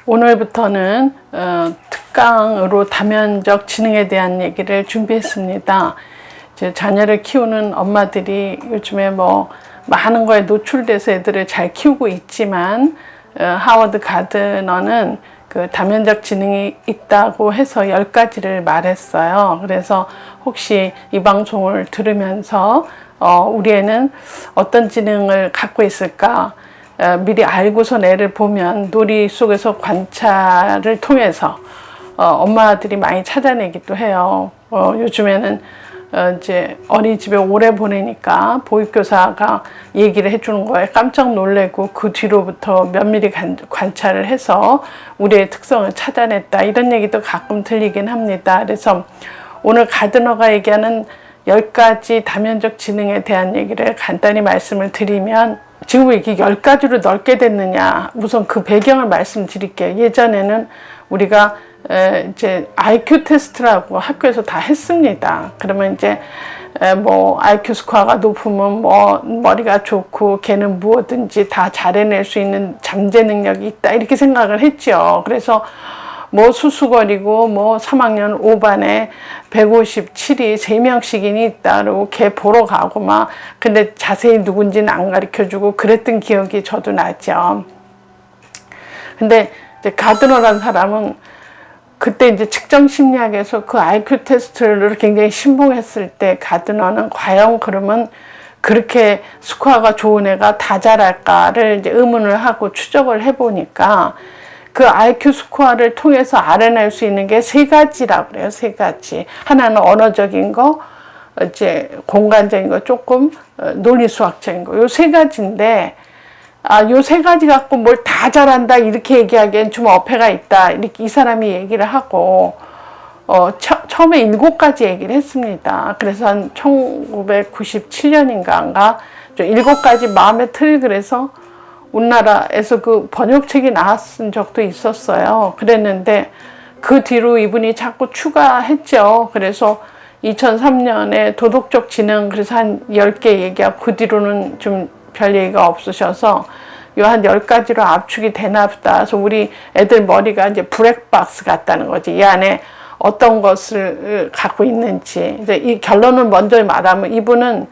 오늘부터는 특강으로 다면적 지능에 대한 얘기를 준비했습니다. 이제 자녀를 키우는 엄마들이 요즘에 뭐 많은 거에 노출돼서 애들을 잘 키우고 있지만 하워드 가드너는 그 다면적 지능이 있다고 해서 10가지를 말했어요. 그래서 혹시 이 방송을 들으면서 우리 애는 어떤 지능을 갖고 있을까 미리 알고선 애를 보면 놀이 속에서 관찰을 통해서 엄마들이 많이 찾아내기도 해요. 요즘에는 이제 어린이집에 오래 보내니까 보육교사가 얘기를 해주는 거에 깜짝 놀래고 그 뒤로부터 면밀히 관찰을 해서 우리의 특성을 찾아냈다, 이런 얘기도 가끔 들리긴 합니다. 그래서 오늘 가드너가 얘기하는 10가지 다면적 지능에 대한 얘기를 간단히 말씀을 드리면, 지금 왜 이렇게 10가지로 넓게 됐느냐, 우선 그 배경을 말씀드릴게요. 예전에는 우리가 이제 IQ 테스트라고 학교에서 다 했습니다. 그러면 이제 뭐 IQ 스코어가 높으면 뭐 머리가 좋고 걔는 무엇든지 다 잘해낼 수 있는 잠재 능력이 있다, 이렇게 생각을 했죠. 그래서 뭐 수수거리고 뭐 3학년 5반에 157이 3명씩이니 있다 그러고 걔 보러 가고 막, 근데 자세히 누군지는 안 가르쳐주고 그랬던 기억이 저도 나죠. 근데 이제 가드너라는 사람은 그때 이제 측정 심리학에서 그 IQ 테스트를 굉장히 신봉했을 때, 가드너는 과연 그러면 그렇게 스코어가 좋은 애가 다 잘할까를 이제 의문을 하고 추적을 해보니까 그 IQ 스코어를 통해서 알아낼 수 있는 게 3가지라고 그래요. 3가지. 하나는 언어적인 거, 이제 공간적인 거, 조금 논리수학적인 거. 요 3가지인데, 요 3가지 갖고 뭘 다 잘한다 이렇게 얘기하기엔 좀 어폐가 있다, 이렇게 이 사람이 얘기를 하고 처음에 7가지 얘기를 했습니다. 그래서 한 1997년인가 7가지 마음에 틀, 그래서 우리나라에서 그 번역책이 나왔은 적도 있었어요. 그랬는데 그 뒤로 이분이 자꾸 추가했죠. 그래서 2003년에 도덕적 지능, 그래서 한 10개 얘기하고 그 뒤로는 좀 별 얘기가 없으셔서 요 한 10가지로 압축이 되나 보다. 그래서 우리 애들 머리가 이제 블랙박스 같다는 거지. 이 안에 어떤 것을 갖고 있는지. 이제 이 결론을 먼저 말하면, 이분은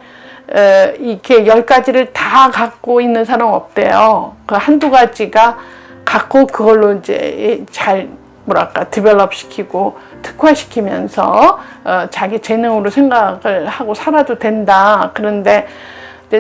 이렇게 10가지를 다 갖고 있는 사람 없대요. 그 한두 가지가 갖고 그걸로 이제 잘 뭐랄까 디벨롭 시키고 특화시키면서 자기 재능으로 생각을 하고 살아도 된다. 그런데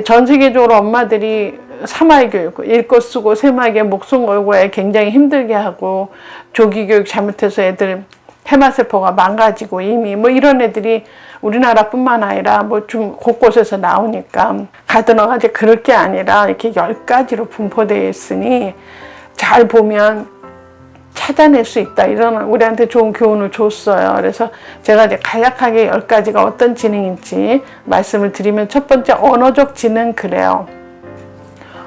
전 세계적으로 엄마들이 사마이 교육, 읽고 쓰고 세마에게 목숨 걸고 애 굉장히 힘들게 하고, 조기 교육 잘못해서 애들 해마세포가 망가지고 이미 뭐 이런 애들이 우리나라뿐만 아니라 뭐 좀 곳곳에서 나오니까, 가드너가 이제 그럴 게 아니라 이렇게 10가지로 분포되어 있으니 잘 보면 찾아낼 수 있다, 이런 우리한테 좋은 교훈을 줬어요. 그래서 제가 이제 간략하게 10가지가 어떤 지능인지 말씀을 드리면, 첫 번째 언어적 지능. 그래요.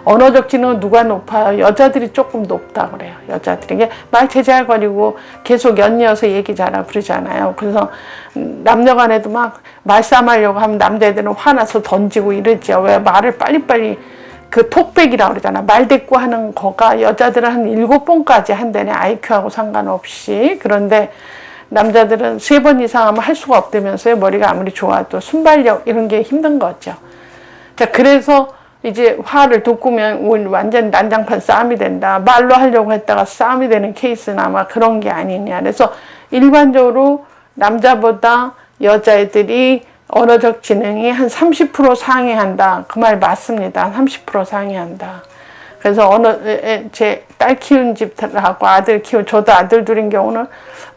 언어적 지능은 누가 높아요? 여자들이 조금 높다 그래요. 여자들이 이게 말 제잘거리고 계속 연이어서 얘기 잘하고 그러잖아요. 그래서 남녀 간에도 막 말싸움하려고 하면 남자애들은 화나서 던지고 이러죠. 왜? 말을 빨리빨리, 그 톡백이라고 그러잖아. 말대꾸 하는 거가 여자들은 한 7번까지 한다네, IQ하고 상관없이. 그런데 남자들은 3번 이상 하면 할 수가 없다면서요. 머리가 아무리 좋아도 순발력 이런 게 힘든 거죠. 자, 그래서 이제 화를 돋구면 완전 난장판 싸움이 된다. 말로 하려고 했다가 싸움이 되는 케이스는 아마 그런 게 아니냐. 그래서 일반적으로 남자보다 여자애들이 언어적 지능이 한 30% 상회한다. 그 말 맞습니다. 30% 상회한다. 그래서 제 딸 키운 집하고 아들 키운, 저도 아들 둘인 경우는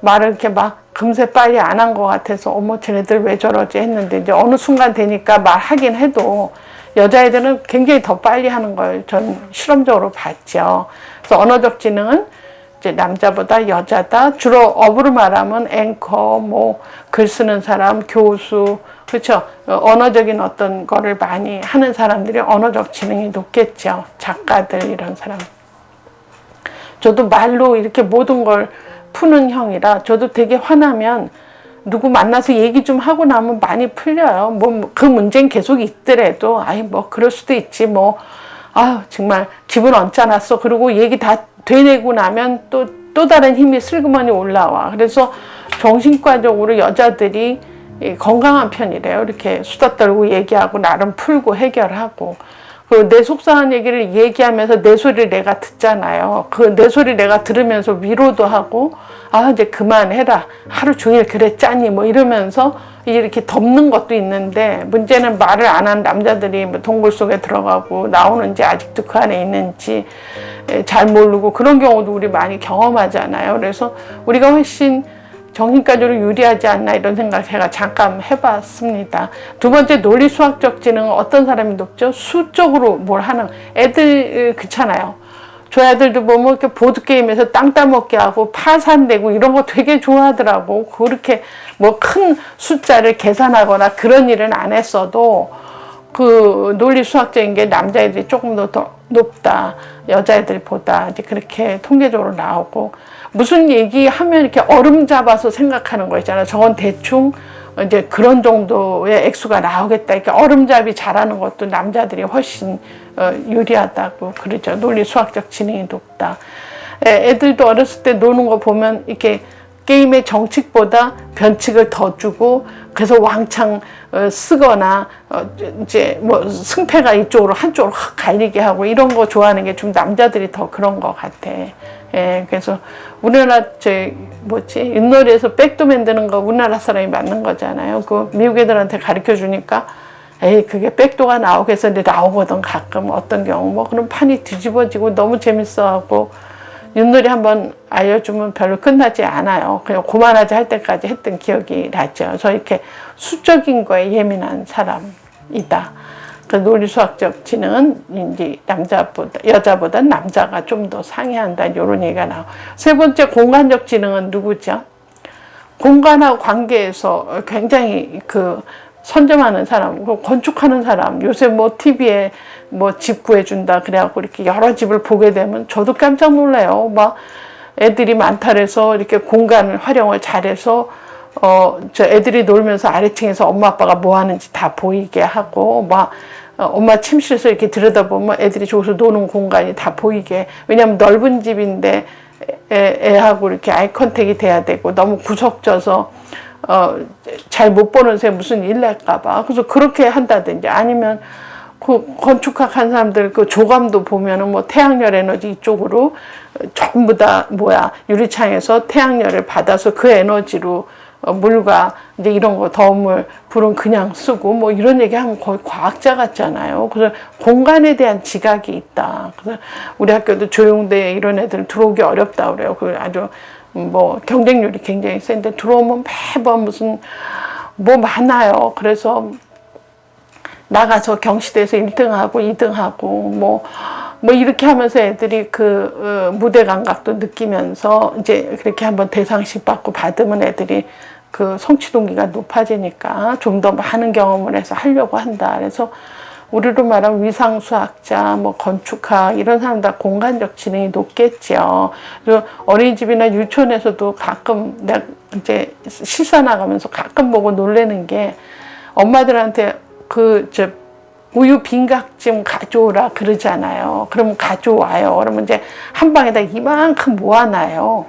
말을 이렇게 막 금세 빨리 안 한 것 같아서 어머 쟤네들 왜 저러지 했는데, 이제 어느 순간 되니까 말하긴 해도 여자애들은 굉장히 더 빨리 하는 걸 전 실험적으로 봤죠. 그래서 언어적 지능은 이제 남자보다 여자다. 주로 업으로 말하면 앵커, 뭐 글 쓰는 사람, 교수, 그렇죠. 언어적인 어떤 거를 많이 하는 사람들이 언어적 지능이 높겠죠. 작가들, 이런 사람. 저도 말로 이렇게 모든 걸 푸는 형이라, 저도 되게 화나면 누구 만나서 얘기 좀 하고 나면 많이 풀려요. 뭐 그 문제는 계속 있더라도, 아이 뭐 그럴 수도 있지 뭐, 아유 정말 기분 언짢았어. 그리고 얘기 다 되뇌고 나면 또 다른 힘이 슬그머니 올라와. 그래서 정신과적으로 여자들이 건강한 편이래요. 이렇게 수다 떨고 얘기하고 나름 풀고 해결하고. 그 내 속상한 얘기를 얘기하면서 내 소리를 내가 듣잖아요. 그 내 소리를 내가 들으면서 위로도 하고, 아, 이제 그만해라. 하루 종일 그래 짜니 뭐 이러면서 이렇게 덮는 것도 있는데, 문제는 말을 안 한 남자들이 뭐 동굴 속에 들어가고 나오는지 아직도 그 안에 있는지 잘 모르고 그런 경우도 우리 많이 경험하잖아요. 그래서 우리가 훨씬 정신과적으로 유리하지 않나 이런 생각 제가 잠깐 해봤습니다. 두 번째, 논리수학적 지능은 어떤 사람이 높죠? 수적으로 뭘 하는 애들 그렇잖아요. 저 애들도 보면 이렇게 보드게임에서 땅 따먹게 하고 파산되고 이런 거 되게 좋아하더라고. 그렇게 뭐 큰 숫자를 계산하거나 그런 일은 안 했어도 그 논리수학적인 게 남자애들이 조금 더 높다. 여자애들보다 이제 그렇게 통계적으로 나오고, 무슨 얘기하면 이렇게 얼음 잡아서 생각하는 거 있잖아요. 저건 대충 이제 그런 정도의 액수가 나오겠다. 이렇게 얼음잡이 잘하는 것도 남자들이 훨씬 유리하다고 그러죠. 논리수학적 지능이 높다. 애들도 어렸을 때 노는 거 보면 이렇게 게임의 정칙보다 변칙을 더 주고, 그래서 왕창 쓰거나 이제 뭐 승패가 이쪽으로 한쪽으로 확 갈리게 하고 이런 거 좋아하는 게 좀 남자들이 더 그런 것 같아. 예, 그래서 우리나라 윷놀이에서 백도 만드는 거 우리나라 사람이 만든 거잖아요. 그 미국 애들한테 가르쳐 주니까 에이 그게 백도가 나오겠어. 근데 나오거든 가끔 어떤 경우 뭐 그런 판이 뒤집어지고 너무 재밌어하고, 윷놀이 한번 알려주면 별로 끝나지 않아요. 그냥 그만하지 할 때까지 했던 기억이 나죠. 그래서 이렇게 수적인 거에 예민한 사람이다. 그 논리수학적 지능은 이제 여자보다 남자가 좀 더 상회한다. 이런 얘기가 나와요. 세 번째, 공간적 지능은 누구죠? 공간하고 관계에서 굉장히 선점하는 사람, 건축하는 사람, 요새 뭐 TV에 뭐 집 구해준다 그래갖고 이렇게 여러 집을 보게 되면 저도 깜짝 놀라요. 막 애들이 많다 그래서 이렇게 공간을 활용을 잘해서 저 애들이 놀면서 아래층에서 엄마 아빠가 뭐 하는지 다 보이게 하고, 막 엄마 침실에서 이렇게 들여다보면 애들이 저기서 노는 공간이 다 보이게. 왜냐하면 넓은 집인데 애하고 이렇게 아이 컨택이 돼야 되고, 너무 구석져서 잘 못 보는 새 무슨 일 낼까봐. 그래서 그렇게 한다든지, 아니면 그 건축학 한 사람들 그 조감도 보면은 뭐 태양열 에너지 이쪽으로 전부 다 유리창에서 태양열을 받아서 그 에너지로 물과 이제 이런 거 더운 물, 불은 그냥 쓰고 뭐 이런 얘기 하면 거의 과학자 같잖아요. 그래서 공간에 대한 지각이 있다. 그래서 우리 학교도 조용대 이런 애들 들어오기 어렵다 그래요. 그 아주 뭐 경쟁률이 굉장히 센데 들어오면 매번 무슨 뭐 많아요. 그래서 나가서 경시대에서 1등하고 2등하고 뭐 이렇게 하면서 애들이 무대 감각도 느끼면서 이제 그렇게 한번 대상식 받고 받으면 애들이 그 성취 동기가 높아지니까 좀 더 많은 경험을 해서 하려고 한다. 그래서 우리로 말하면 위상수학자, 뭐 건축학 이런 사람 다 공간적 지능이 높겠죠. 그리고 어린이집이나 유치원에서도 가끔 내가 이제 실사 나가면서 가끔 보고 놀라는 게, 엄마들한테 우유 빈각 좀 가져오라 그러잖아요. 그러면 가져와요. 그러면 이제 한 방에다 이만큼 모아놔요.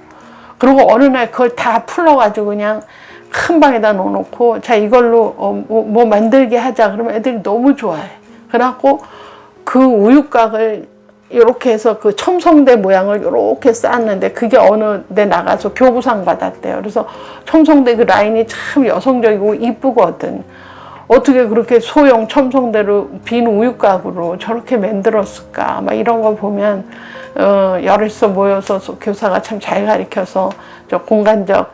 그리고 어느 날 그걸 다 풀어가지고 그냥 큰 방에다 놓아놓고, 자 이걸로 뭐 만들게 하자 그러면 애들이 너무 좋아해. 그래갖고 그 우유곽을 이렇게 해서 그 첨성대 모양을 이렇게 쌓았는데, 그게 어느 데 나가서 교부상 받았대요. 그래서 첨성대 그 라인이 참 여성적이고 이쁘거든. 어떻게 그렇게 소형 첨성대로 빈 우유곽으로 저렇게 만들었을까? 막 이런 거 보면 여럿이서 모여서 교사가 참 잘 가르쳐서 저 공간적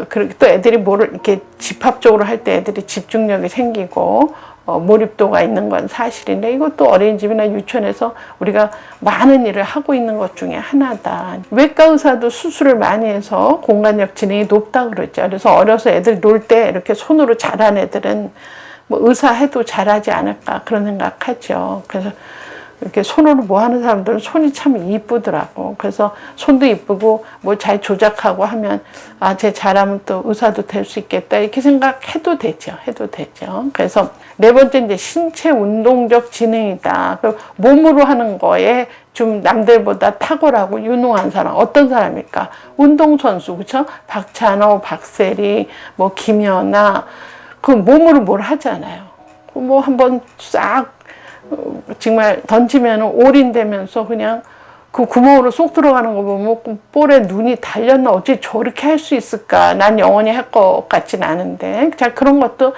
그렇게 또 애들이 뭐를 이렇게 집합적으로 할 때 애들이 집중력이 생기고 몰입도가 있는 건 사실인데, 이것도 어린이집이나 유치원에서 우리가 많은 일을 하고 있는 것 중에 하나다. 외과 의사도 수술을 많이 해서 공간적 지능이 높다 그러죠. 그래서 어려서 애들 놀 때 이렇게 손으로 잘한 애들은 뭐 의사 해도 잘하지 않을까 그런 생각하죠. 그래서 이렇게 손으로 뭐 하는 사람들은 손이 참 이쁘더라고. 그래서 손도 이쁘고 뭐 잘 조작하고 하면 아, 쟤 잘하면 또 의사도 될 수 있겠다 이렇게 생각해도 되죠. 해도 되죠. 그래서 네 번째 이제 신체 운동적 지능이다. 몸으로 하는 거에 좀 남들보다 탁월하고 유능한 사람 어떤 사람일까? 운동선수 그렇죠? 박찬호, 박세리, 뭐 김연아 그 몸으로 뭘 하잖아요. 뭐 한번 싹 정말 던지면 올인되면서 그냥 그 구멍으로 쏙 들어가는 거 보면 볼에 눈이 달렸나 어찌 저렇게 할 수 있을까? 난 영원히 할 것 같진 않은데 자 그런 것도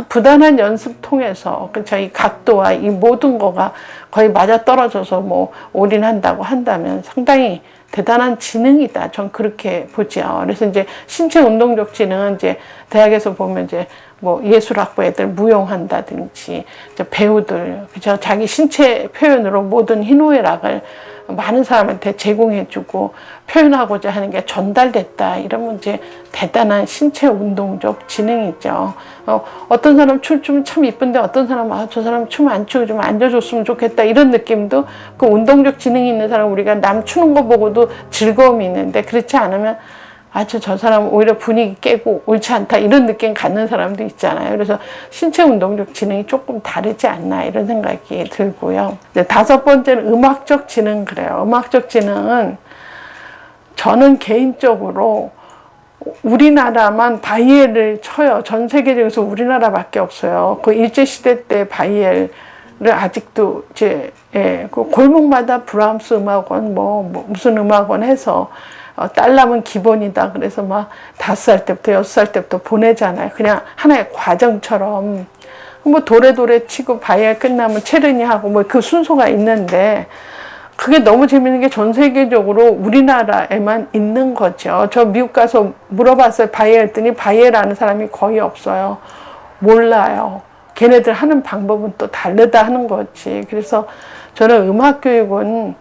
부단한 연습 통해서 그렇죠? 이 각도와 이 모든 거가 거의 맞아 떨어져서 뭐 올인한다고 한다면 상당히 대단한 지능이다. 전 그렇게 보죠. 그래서 이제 신체 운동적 지능은 이제 대학에서 보면 이제 뭐 예술학부 애들 무용한다든지 배우들 그죠? 자기 신체 표현으로 모든 희노애락을 많은 사람한테 제공해주고 표현하고자 하는 게 전달됐다. 이러면 이제 대단한 신체 운동적 지능이죠. 어떤 사람 춤 참 이쁜데 어떤 사람 저 사람 춤 안 추고 좀 앉아줬으면 좋겠다. 이런 느낌도 그 운동적 지능이 있는 사람 우리가 남 추는 거 보고도 즐거움이 있는데 그렇지 않으면 저 사람 오히려 분위기 깨고 옳지 않다 이런 느낌 갖는 사람도 있잖아요. 그래서 신체 운동적 지능이 조금 다르지 않나 이런 생각이 들고요. 다섯 번째는 음악적 지능 그래요. 음악적 지능은 저는 개인적으로 우리나라만 바이엘을 쳐요. 전 세계적에서 우리나라밖에 없어요. 그 일제시대 때 바이엘을 아직도 이제 그 골목마다 브람스 음악원 뭐 무슨 음악원 해서 딸라면 기본이다. 그래서 막 5살 때부터 6살 때부터 보내잖아요. 그냥 하나의 과정처럼 뭐 도래도래 치고 바이엘 끝나면 체르니 하고 뭐 그 순서가 있는데 그게 너무 재밌는 게 전 세계적으로 우리나라에만 있는 거죠. 저 미국 가서 물어봤어요. 바이엘 했더니 바이엘 아는 사람이 거의 없어요. 몰라요. 걔네들 하는 방법은 또 다르다 하는 거지. 그래서 저는 음악 교육은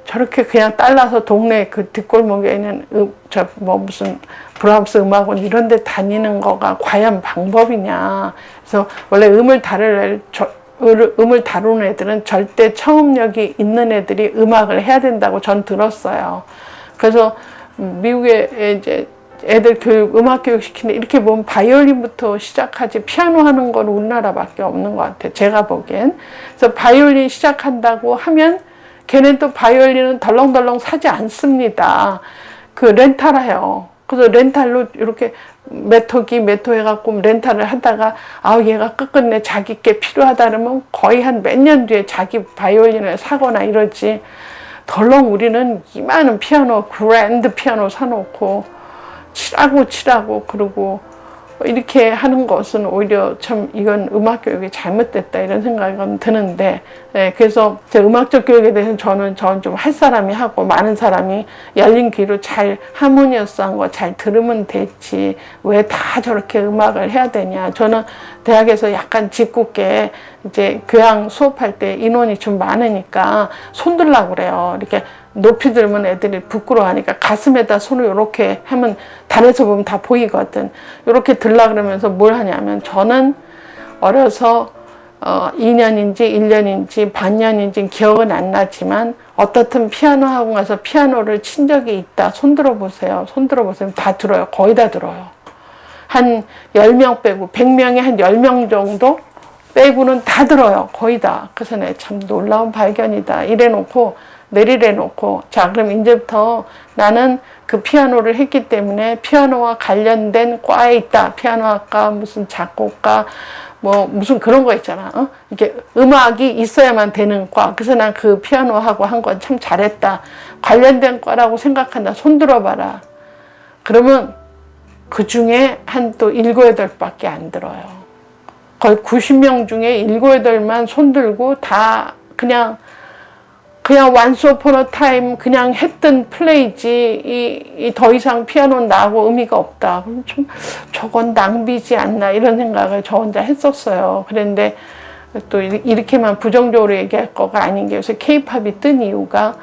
저렇게 그냥 딸라서 동네 그 뒷골목에 있는 무슨 브람스 음악원 이런 데 다니는 거가 과연 방법이냐. 그래서 원래 음을 다루는 애들은 절대 청음력이 있는 애들이 음악을 해야 된다고 전 들었어요. 그래서 미국에 이제 애들 음악 교육 시키는데 이렇게 보면 바이올린부터 시작하지 피아노 하는 건 우리나라밖에 없는 것 같아요. 제가 보기엔. 그래서 바이올린 시작한다고 하면 걔는 또 바이올린은 덜렁덜렁 사지 않습니다. 그 렌탈해요. 그래서 렌탈로 이렇게 메토 해갖고 렌탈을 하다가 얘가 끝끝내 자기 게 필요하다 그러면 거의 한 몇 년 뒤에 자기 바이올린을 사거나 이러지. 덜렁 우리는 이만한 피아노, 그랜드 피아노 사놓고 칠하고 그러고 이렇게 하는 것은 오히려 참 이건 음악 교육이 잘못됐다 이런 생각은 드는데 그래서 제 음악적 교육에 대해서 저는 좀 할 사람이 하고 많은 사람이 열린 귀로 잘 하모니어스한 거 잘 들으면 됐지 왜 다 저렇게 음악을 해야 되냐. 저는 대학에서 약간 짓궂게 이제 교양 수업할 때 인원이 좀 많으니까 손 들라고 그래요. 이렇게 높이 들면 애들이 부끄러워하니까 가슴에다 손을 이렇게 하면 단에서 보면 다 보이거든. 이렇게 들라 그러면서 뭘 하냐면 저는 어려서 2년인지 1년인지 반년인지 기억은 안 나지만 어떻든 피아노 학원 가서 피아노를 친 적이 있다. 손 들어보세요. 다 들어요. 거의 다 들어요. 한 10명 빼고 100명에 한 10명 정도 빼고는 다 들어요. 거의 다. 그래서 내가 참 놀라운 발견이다. 내리래놓고 자 그럼 이제부터 나는 그 피아노를 했기 때문에 피아노와 관련된 과에 있다. 피아노학과 무슨 작곡가 뭐 무슨 그런 거 있잖아. 이게 음악이 있어야만 되는 과. 그래서 난 그 피아노하고 한 건 참 잘했다. 관련된 과라고 생각한다. 손 들어봐라. 그러면 그 중에 한 또 7, 8밖에 안 들어요. 거의 90명 중에 7, 8만 손 들고 다 그냥 Once Upon a Time 그냥 했던 플레이지 더 이상 피아노는 나하고 의미가 없다. 그럼 좀 저건 낭비지 않나 이런 생각을 저 혼자 했었어요. 그런데 또 이렇게만 부정적으로 얘기할 거가 아닌 게 요새 K-팝이 뜬 이유가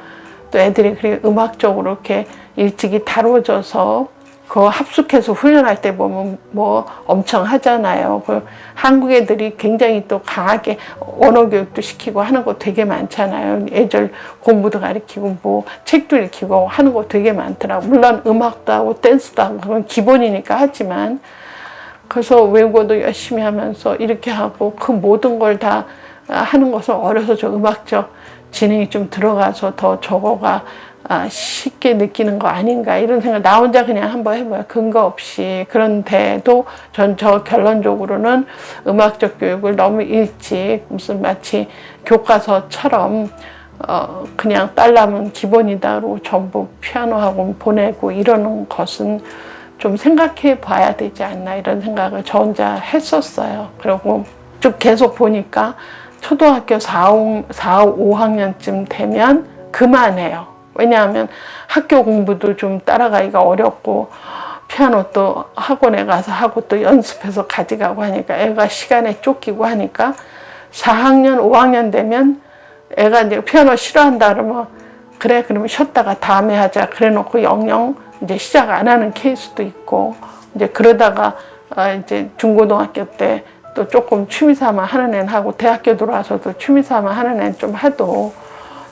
또 애들이 그렇게 음악적으로 이렇게 일찍이 다뤄져서 그거 합숙해서 훈련할 때 보면 뭐 엄청 하잖아요. 그 한국 애들이 굉장히 또 강하게 언어 교육도 시키고 하는 거 되게 많잖아요. 예절 공부도 가르치고 뭐 책도 읽히고 하는 거 되게 많더라고요. 물론 음악도 하고 댄스도 하고 그건 기본이니까 하지만, 그래서 외국어도 열심히 하면서 이렇게 하고 그 모든 걸 다 하는 것은 어려서 좀 음악적 지능이 좀 들어가서 더 저거가 쉽게 느끼는 거 아닌가 이런 생각, 나 혼자 그냥 한번 해봐요. 근거 없이. 그런데도 전 저 결론적으로는 음악적 교육을 너무 일찍 무슨 마치 교과서처럼 그냥 딸라면 기본이다 그러고 전부 피아노 학원 보내고 이러는 것은 좀 생각해 봐야 되지 않나 이런 생각을 저 혼자 했었어요. 그리고 쭉 계속 보니까 초등학교 4, 5학년쯤 되면 그만해요. 왜냐하면 학교 공부도 좀 따라가기가 어렵고 피아노 또 학원에 가서 하고 또 연습해서 가져가고 하니까 애가 시간에 쫓기고 하니까 4학년, 5학년 되면 애가 이제 피아노 싫어한다 그러면 그래 그러면 쉬었다가 다음에 하자 그래 놓고 영영 이제 시작 안 하는 케이스도 있고, 이제 그러다가 이제 중고등학교 때 또 조금 취미삼아 하는 애는 하고 대학교 들어와서도 취미삼아 하는 애는 좀 해도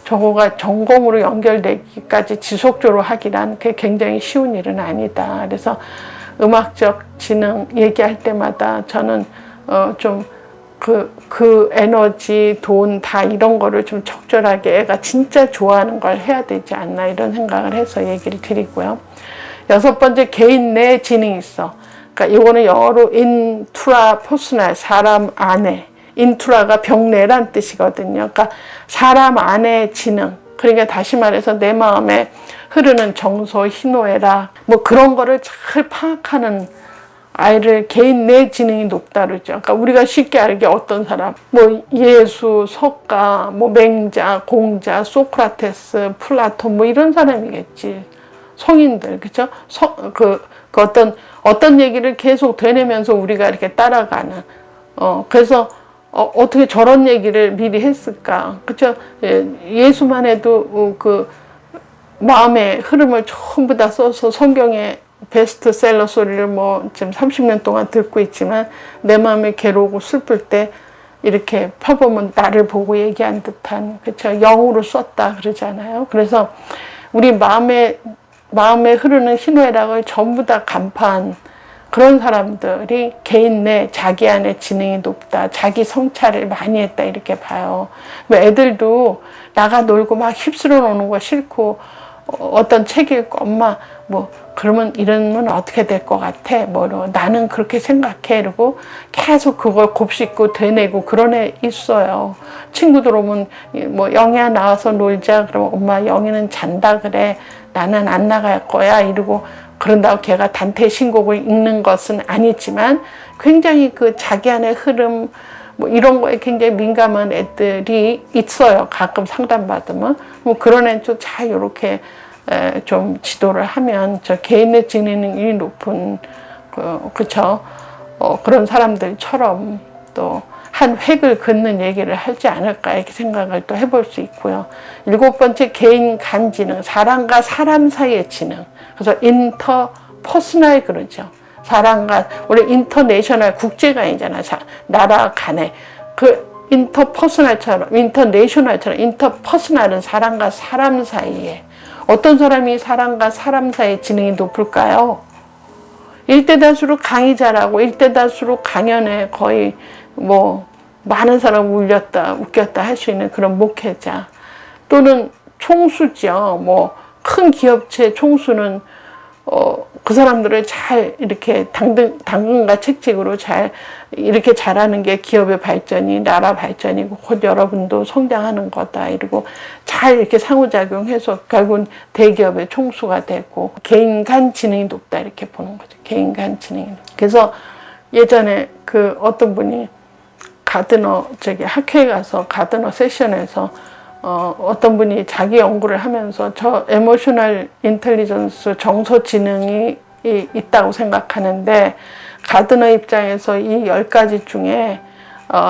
저거가 전공으로 연결되기까지 지속적으로 하기란 그게 굉장히 쉬운 일은 아니다. 그래서 음악적 지능 얘기할 때마다 저는 좀 그 에너지, 돈 다 이런 거를 좀 적절하게 애가 진짜 좋아하는 걸 해야 되지 않나 이런 생각을 해서 얘기를 드리고요. 6번째, 개인 내 지능이 있어. 그러니까 이거는 영어로 인트라 퍼스널, 사람 안에. 인트라가 병내란 뜻이거든요. 그러니까 사람 안의 지능. 그러니까 다시 말해서 내 마음에 흐르는 정서, 희노애락 뭐 그런 거를 잘 파악하는 아이를 개인 내 지능이 높다 그러죠. 그러니까 우리가 쉽게 알게 어떤 사람, 뭐 예수, 석가, 뭐 맹자, 공자, 소크라테스, 플라톤 뭐 이런 사람이겠지. 성인들, 그죠? 어떤 얘기를 계속 되뇌면서 우리가 이렇게 따라가는. 그래서 어떻게 저런 얘기를 미리 했을까? 그죠? 예수만 해도 그 마음의 흐름을 전부 다 써서 성경에 베스트셀러 소리를 뭐 지금 30년 동안 듣고 있지만 내 마음이 괴로우고 슬플 때 이렇게 펴보면 나를 보고 얘기한 듯한, 그렇죠? 영으로 썼다 그러잖아요. 그래서 우리 마음에 흐르는 희노애락을 전부 다 간파한 그런 사람들이 개인 내 자기 안에 지능이 높다, 자기 성찰을 많이 했다 이렇게 봐요. 애들도 나가 놀고 막 휩쓸어 놓는 거 싫고 어떤 책 읽고 엄마 뭐 그러면 이러면 어떻게 될 것 같아? 뭐 나는 그렇게 생각해. 이러고 계속 그걸 곱씹고 되뇌고 그런 애 있어요. 친구들 오면 뭐 영희야 나와서 놀자. 그러면 엄마 영희는 잔다 그래. 나는 안 나갈 거야. 이러고 그런다고 걔가 단테 신곡을 읽는 것은 아니지만 굉장히 그 자기 안의 흐름 뭐 이런 거에 굉장히 민감한 애들이 있어요. 가끔 상담받으면. 뭐 그런 애는 좀 잘 이렇게 좀 지도를 하면 저 개인의 지능이 높은 그쵸? 그런 사람들처럼 또 한 획을 긋는 얘기를 하지 않을까 이렇게 생각을 또 해볼 수 있고요. 7번째, 개인 간 지능, 사람과 사람 사이의 지능. 그래서 인터퍼스널 그러죠. 사람과 원래 인터내셔널 국제간이잖아. 나라 간에 그 인터퍼스널처럼 인터내셔널처럼 인터퍼스널은 사람과 사람 사이에. 어떤 사람이 사람과 사람 사이의 지능이 높을까요? 일대다수로 강의 잘하고 일대다수로 강연에 거의 뭐 많은 사람 웃겼다 할 수 있는 그런 목회자, 또는 총수죠. 뭐 큰 기업체 총수는 그 사람들을 잘 이렇게 당근과 책찍으로 잘 이렇게 잘하는 게 기업의 발전이 나라 발전이고 곧 여러분도 성장하는 거다. 이러고 잘 이렇게 상호작용해서 결국은 대기업의 총수가 되고 개인 간 지능이 높다 이렇게 보는 거죠. 개인 간 지능이 높다. 그래서 예전에 그 어떤 분이 가드너 학회에 가서 가드너 세션에서 어떤 분이 자기 연구를 하면서 저 에모셔널 인텔리전스 정서 지능이 있다고 생각하는데 가드너 입장에서 이 10가지 중에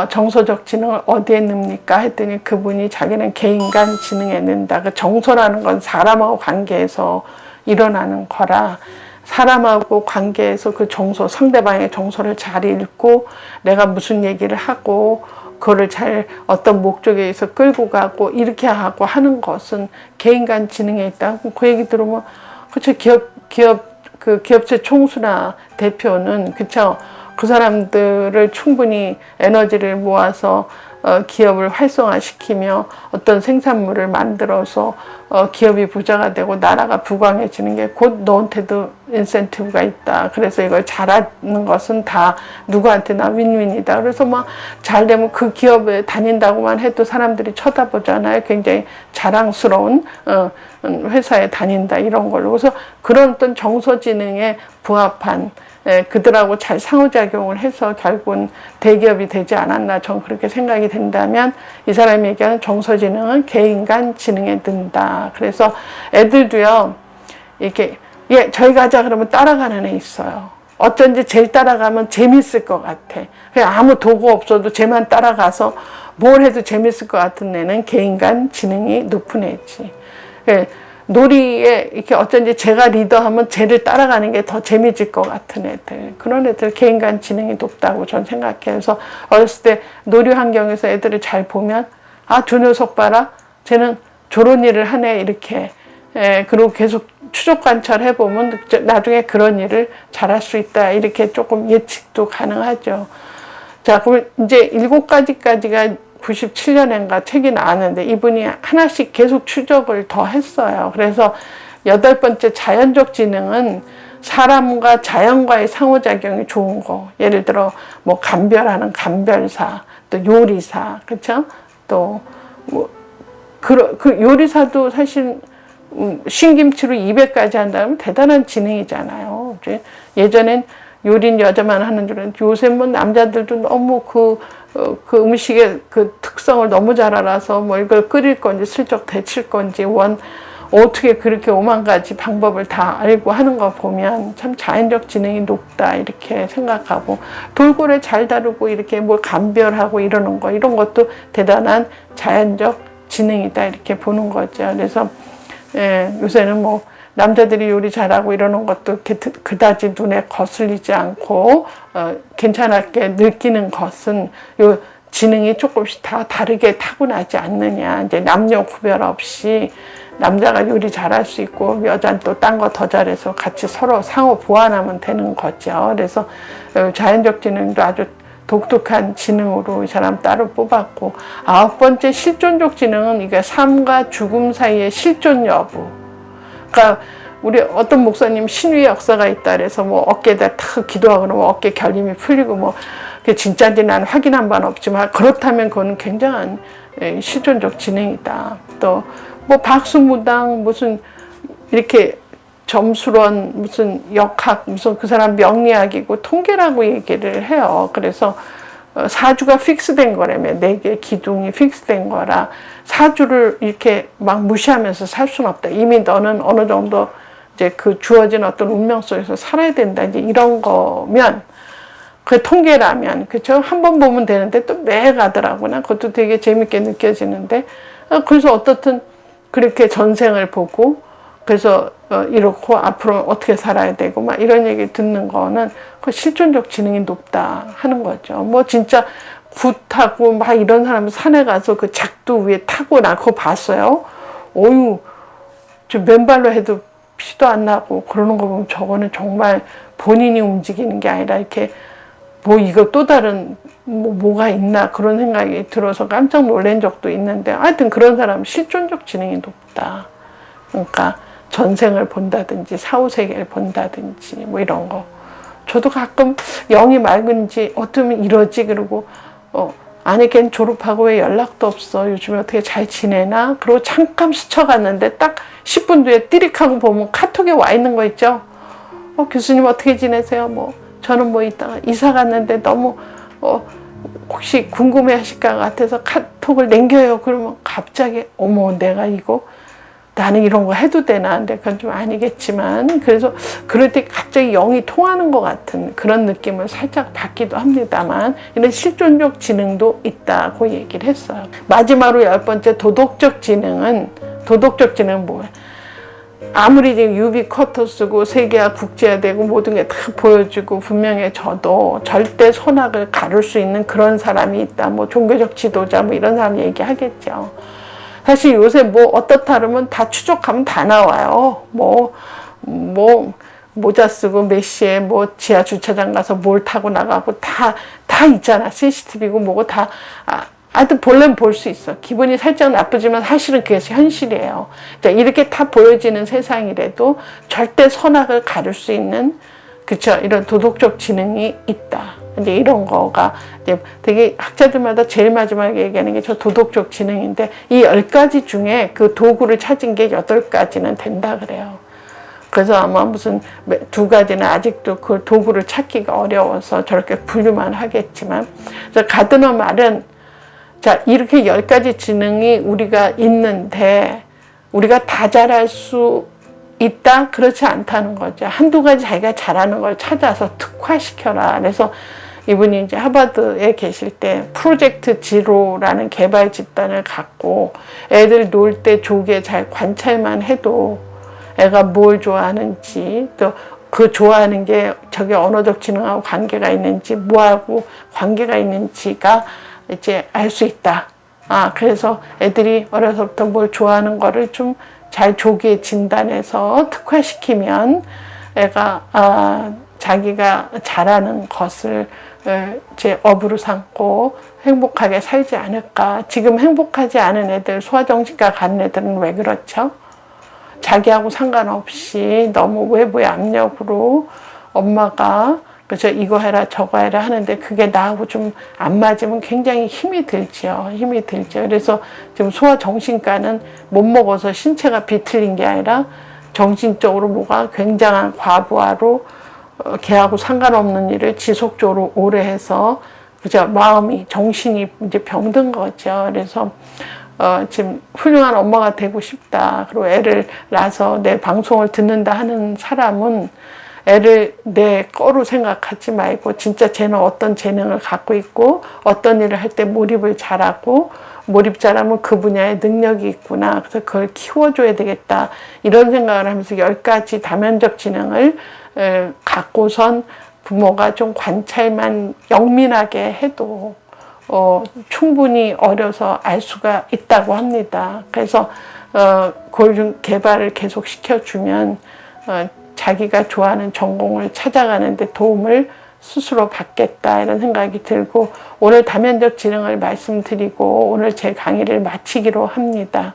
정서적 지능을 어디에 넣습니까? 했더니 그분이 자기는 개인 간 지능에 넣는다. 그 정서라는 건 사람하고 관계에서 일어나는 거라 사람하고 관계에서 그 정서, 상대방의 정서를 잘 읽고 내가 무슨 얘기를 하고 그거를 잘 어떤 목적에 의해서 끌고 가고 이렇게 하고 하는 것은 개인 간 지능에 있다. 그 얘기 들으면 그쵸, 그 기업체 총수나 대표는 그쵸, 그 사람들을 충분히 에너지를 모아서 기업을 활성화시키며 어떤 생산물을 만들어서 기업이 부자가 되고 나라가 부강해지는 게 곧 너한테도 인센티브가 있다. 그래서 이걸 잘하는 것은 다 누구한테나 윈윈이다. 그래서 막 잘 되면 그 기업에 다닌다고만 해도 사람들이 쳐다보잖아요. 굉장히 자랑스러운 회사에 다닌다 이런 걸로. 그래서 그런 어떤 정서지능에 부합한 그들하고 잘 상호작용을 해서 결국은 대기업이 되지 않았나 전 그렇게 생각이 된다면 이 사람이 얘기하는 정서지능은 개인 간 지능에 든다. 그래서 애들도요 이렇게 예 저희 가자 그러면 따라가는 애 있어요. 어쩐지 쟤를 따라가면 재밌을 것 같아. 그냥 아무 도구 없어도 쟤만 따라가서 뭘 해도 재밌을 것 같은 애는 개인 간 지능이 높은 애지. 예. 놀이에 이렇게 어쩐지 제가 리더하면 쟤를 따라가는 게 더 재미질 것 같은 애들, 그런 애들 개인 간 지능이 높다고 전 생각해요. 그래서 어렸을 때 놀이 환경에서 애들을 잘 보면 아, 저 녀석 봐라, 쟤는 저런 일을 하네 이렇게. 그리고 계속 추적 관찰해 보면 나중에 그런 일을 잘할 수 있다 이렇게 조금 예측도 가능하죠. 자, 그럼 이제 7가지까지가 97년인가 책이 나왔는데 이분이 하나씩 계속 추적을 더 했어요. 그래서 8번째 자연적 지능은 사람과 자연과의 상호작용이 좋은 거. 예를 들어 뭐 감별하는 감별사, 또 요리사, 그렇죠? 또 뭐 그 요리사도 사실 신김치로 200가지 한다면 대단한 지능이잖아요. 예전엔 요리는 여자만 하는 줄 알았는데 요새 뭐 남자들도 너무 그 음식의 그 특성을 너무 잘 알아서 뭐 이걸 끓일 건지 슬쩍 데칠 건지 어떻게 그렇게 5만 가지 방법을 다 알고 하는 거 보면 참 자연적 지능이 높다 이렇게 생각하고, 돌고래 잘 다루고 이렇게 뭘 감별하고 이러는 거, 이런 것도 대단한 자연적 지능이다 이렇게 보는 거죠. 그래서 요새는 뭐 남자들이 요리 잘하고 이러는 것도 그다지 눈에 거슬리지 않고 괜찮게 느끼는 것은 요 지능이 조금씩 다 다르게 타고나지 않느냐. 이제 남녀 구별 없이 남자가 요리 잘할 수 있고 여자는 또 딴 거 더 잘해서 같이 서로 상호 보완하면 되는 거죠. 그래서 자연적 지능도 아주 독특한 지능으로 이 사람 따로 뽑았고, 9번째 실존적 지능은 이게 삶과 죽음 사이의 실존 여부. 그러니까 우리 어떤 목사님 신유의 역사가 있다 그래서 뭐 어깨에다 탁 기도하고 그러면 어깨 결림이 풀리고 뭐 그게 진짜인지 난 확인한 바는 없지만 그렇다면 그거는 굉장한 실존적 지능이다. 또 뭐 박수무당 무슨 이렇게 점수론 무슨 역학 무슨 그 사람 명리학이고 통계라고 얘기를 해요. 그래서 사주가 픽스된 거라며, 4개 기둥이 픽스된 거라 사주를 이렇게 막 무시하면서 살 수는 없다. 이미 너는 어느 정도 이제 그 주어진 어떤 운명 속에서 살아야 된다. 이제 이런 거면 그 통계라면 그렇죠. 한 번 보면 되는데 또 매 가더라고요. 그것도 되게 재밌게 느껴지는데, 그래서 어떻든 그렇게 전생을 보고 그래서 이렇고 앞으로 어떻게 살아야 되고 막 이런 얘기 듣는 거는 그 실존적 지능이 높다 하는 거죠. 뭐 진짜 굿하고 막 이런 사람은 산에 가서 그 작두 위에 타고 나 그거 봤어요. 어유, 저 맨발로 해도 피도 안 나고 그러는 거 보면 저거는 정말 본인이 움직이는 게 아니라 이렇게 뭐 이거 또 다른 뭐가 있나 그런 생각이 들어서 깜짝 놀란 적도 있는데, 하여튼 그런 사람은 실존적 지능이 높다. 그러니까 전생을 본다든지 사후세계를 본다든지 뭐 이런 거. 저도 가끔 영이 맑은지 어쩌면 이러지 그러고 아니 걔는 졸업하고 왜 연락도 없어 요즘에 어떻게 잘 지내나 그러고 잠깐 스쳐갔는데 딱 10분 뒤에 띠릭하고 보면 카톡에 와 있는 거 있죠. 교수님 어떻게 지내세요? 뭐 저는 뭐 이따가 이사 갔는데 너무 혹시 궁금해 하실 것 같아서 카톡을 남겨요. 그러면 갑자기 어머 내가 이거 나는 이런 거 해도 되나? 근데 그건 좀 아니겠지만, 그래서 그럴 때 갑자기 영이 통하는 것 같은 그런 느낌을 살짝 받기도 합니다만, 이런 실존적 지능도 있다고 얘기를 했어요. 마지막으로 10번째 도덕적 지능은 뭐예요? 아무리 지금 UV 커터 쓰고 세계화 국제화되고 모든 게 다 보여주고 분명해져도 절대 선악을 가를 수 있는 그런 사람이 있다. 뭐 종교적 지도자 뭐 이런 사람 얘기하겠죠. 사실 요새 뭐 어떻다 그러면 다 추적하면 다 나와요. 뭐 모자 쓰고 몇 시에 뭐 지하 주차장 가서 뭘 타고 나가고 다 있잖아. CCTV고 뭐고 다. 하여튼 보려면 볼 수 있어. 기분이 살짝 나쁘지만 사실은 그게 현실이에요. 이렇게 다 보여지는 세상이라도 절대 선악을 가릴 수 있는, 그쵸, 이런 도덕적 지능이 있다. 이제 이런 거가 이제 되게 학자들마다 제일 마지막에 얘기하는 게 저 도덕적 지능인데, 이 10가지 중에 그 도구를 찾은 게 8가지는 된다 그래요. 그래서 아마 무슨 2가지는 아직도 그 도구를 찾기가 어려워서 저렇게 분류만 하겠지만, 가드너 말은 자, 이렇게 10가지 지능이 우리가 있는데 우리가 다 잘할 수 있다? 그렇지 않다는 거죠. 한두 가지 자기가 잘하는 걸 찾아서 특화시켜라. 그래서 이분이 이제 하버드에 계실 때 프로젝트 지로라는 개발 집단을 갖고 애들 놀 때 조기에 잘 관찰만 해도 애가 뭘 좋아하는지, 또 그 좋아하는 게 저게 언어적 지능하고 관계가 있는지, 뭐하고 관계가 있는지가 이제 알 수 있다. 그래서 애들이 어려서부터 뭘 좋아하는 거를 좀 잘 조기에 진단해서 특화시키면 애가 자기가 잘하는 것을 제 업으로 삼고 행복하게 살지 않을까. 지금 행복하지 않은 애들, 소아정신과 가는 애들은 왜 그렇죠? 자기하고 상관없이 너무 외부의 압력으로 엄마가 그래서 이거 해라 저거 해라 하는데 그게 나하고 좀 안 맞으면 굉장히 힘이 들죠. 그래서 지금 소아정신과는 못 먹어서 신체가 비틀린 게 아니라 정신적으로 뭐가 굉장한 과부하로 걔하고 상관없는 일을 지속적으로 오래 해서 그죠, 마음이 정신이 이제 병든 거죠. 그래서 지금 훌륭한 엄마가 되고 싶다. 그리고 애를 낳아서 내 방송을 듣는다 하는 사람은 애를 내 거로 생각하지 말고 진짜 쟤는 어떤 재능을 갖고 있고 어떤 일을 할 때 몰입을 잘하고 몰입 잘하면 그 분야에 능력이 있구나. 그래서 그걸 키워줘야 되겠다. 이런 생각을 하면서 10가지 다면적 지능을 갖고선 부모가 좀 관찰만 영민하게 해도 충분히 어려서 알 수가 있다고 합니다. 그래서 그걸 좀 개발을 계속 시켜주면 자기가 좋아하는 전공을 찾아가는 데 도움을 스스로 받겠다 이런 생각이 들고 오늘 다면적 지능을 말씀드리고 오늘 제 강의를 마치기로 합니다.